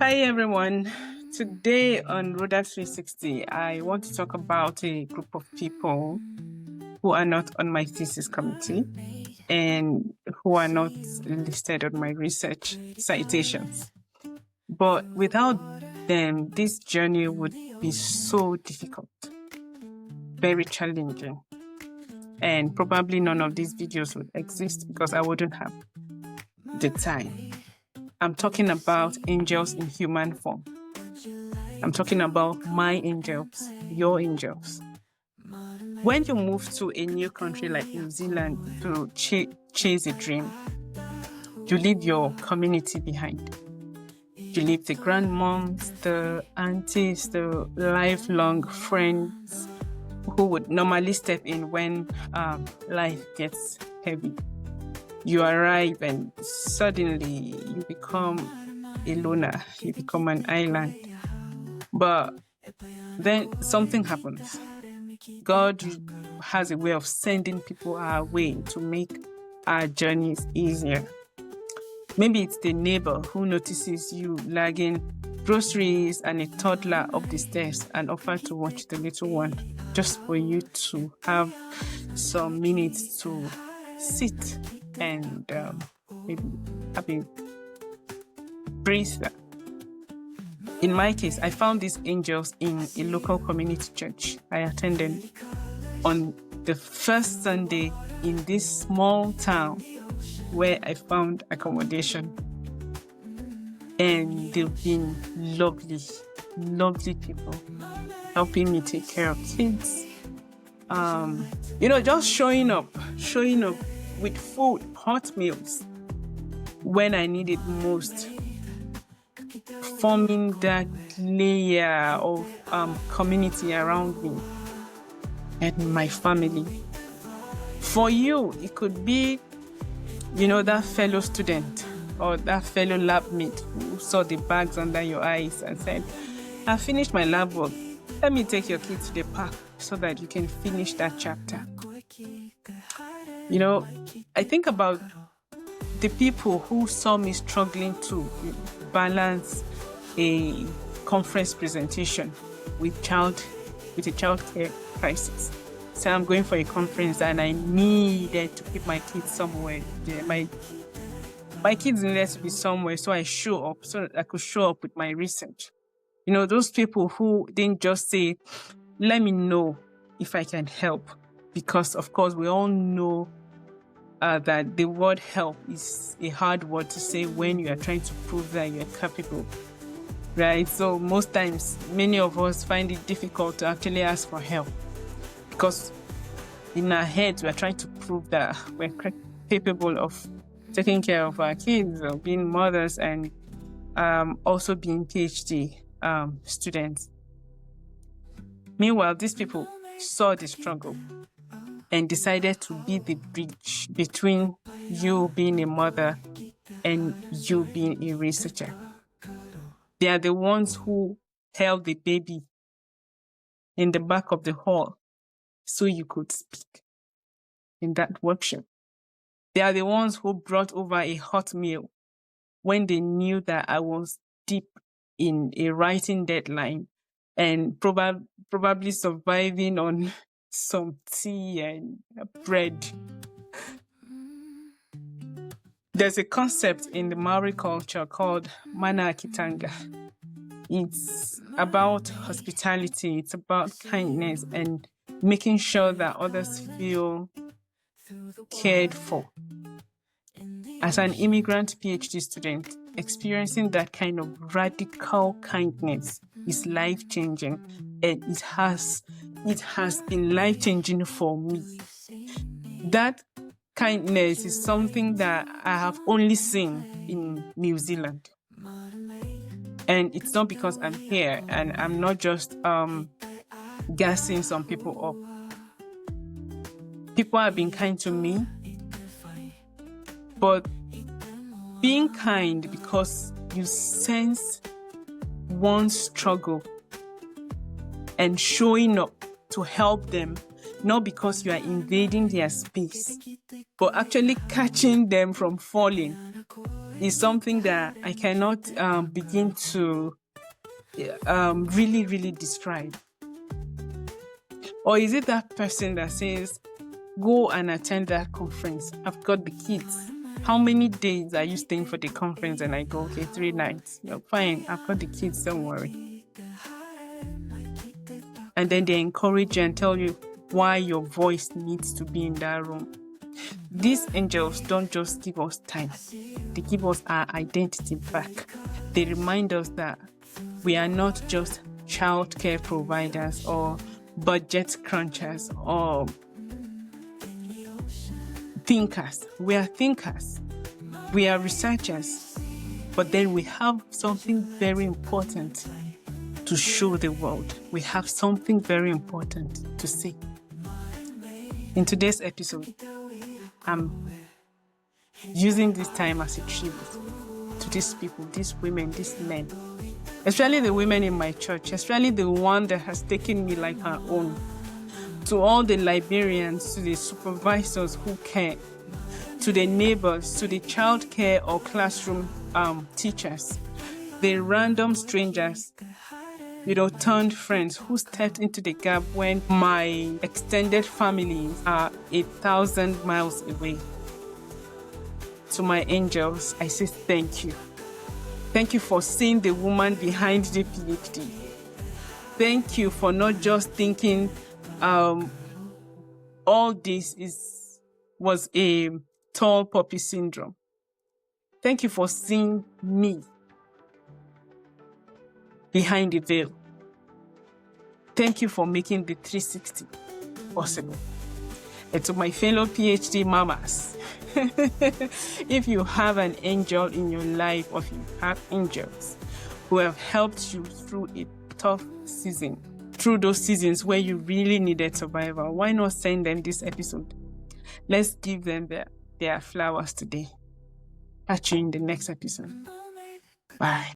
Hi everyone. Today on Roda 360, I want to talk about a group of people who are not on my thesis committee and who are not listed on my research citations. But without them, this journey would be so difficult, very challenging. And probably none of these videos would exist because I wouldn't have the time. I'm talking about angels in human form. I'm talking about my angels, your angels. When you move to a new country like New Zealand to chase a dream, you leave your community behind. You leave the grandmoms, the aunties, the lifelong friends who would normally step in when life gets heavy. You arrive and suddenly you become a loner, you become an island. But then something happens. God has a way of sending people our way to make our journeys easier. Maybe it's the neighbor who notices you lagging groceries and a toddler up the stairs and offers to watch the little one just for you to have some minutes to sit and maybe have a breather. In my case, I found these angels in a local community church I attended on the first Sunday in this small town where I found accommodation. And they've been lovely, lovely people helping me take care of kids. Just showing up with food, hot meals when I need it most. Forming that layer of community around me and my family. For you, it could be, that fellow student or that fellow lab mate who saw the bags under your eyes and said, I finished my lab work. Let me take your kids to the park so that you can finish that chapter. I think about the people who saw me struggling to balance a conference presentation with a child care crisis. So I'm going for a conference and I needed to keep my kids somewhere. My kids needed to be somewhere, so I show up so that I could show up with my research. Those people who didn't just say, let me know if I can help, because of course we all know that the word help is a hard word to say when you are trying to prove that you're capable, right? So most times, many of us find it difficult to actually ask for help because in our heads, we're trying to prove that we're capable of taking care of our kids or being mothers and also being PhD students. Meanwhile, these people saw the struggle and decided to be the bridge between you being a mother and you being a researcher. They are the ones who held the baby in the back of the hall so you could speak in that workshop. They are the ones who brought over a hot meal when they knew that I was deep in a writing deadline and probably surviving on some tea and bread. There's a concept in the Maori culture called mana kitanga. It's about hospitality, it's about kindness and making sure that others feel cared for. As an immigrant PhD student, experiencing that kind of radical kindness is life-changing, and it has been life-changing for me. That kindness is something that I have only seen in New Zealand. And it's not because I'm here and I'm not just gassing some people up. People have been kind to me, but being kind because you sense one's struggle and showing up to help them, not because you are invading their space, but actually catching them from falling. is something that I cannot begin to really describe. Or is it that person that says, go and attend that conference, I've got the kids, how many days are you staying for the conference? And I go, okay, 3 nights. You're fine, I've got the kids, don't worry. And then they encourage you and tell you why your voice needs to be in that room. These angels don't just give us time, they give us our identity back. They remind us that we are not just childcare providers or budget crunchers or thinkers. We are thinkers, we are researchers, but then we have something very important to show the world. We have something very important to say. In today's episode, I'm using this time as a tribute to these people, these women, these men, especially the women in my church, especially the one that has taken me like her own, to all the librarians, to the supervisors who care, to the neighbors, to the child care or classroom teachers, the random strangers, turned friends who stepped into the gap when my extended family are 1,000 miles away. To my angels, I say thank you. Thank you for seeing the woman behind the PhD. Thank you for not just thinking all this was a tall poppy syndrome. Thank you for seeing me behind the veil. Thank you for making the 360 possible. And to my fellow PhD mamas, if you have an angel in your life, or if you have angels who have helped you through a tough season, through those seasons where you really needed survival, why not send them this episode? Let's give them their flowers today. Catch you in the next episode. Bye.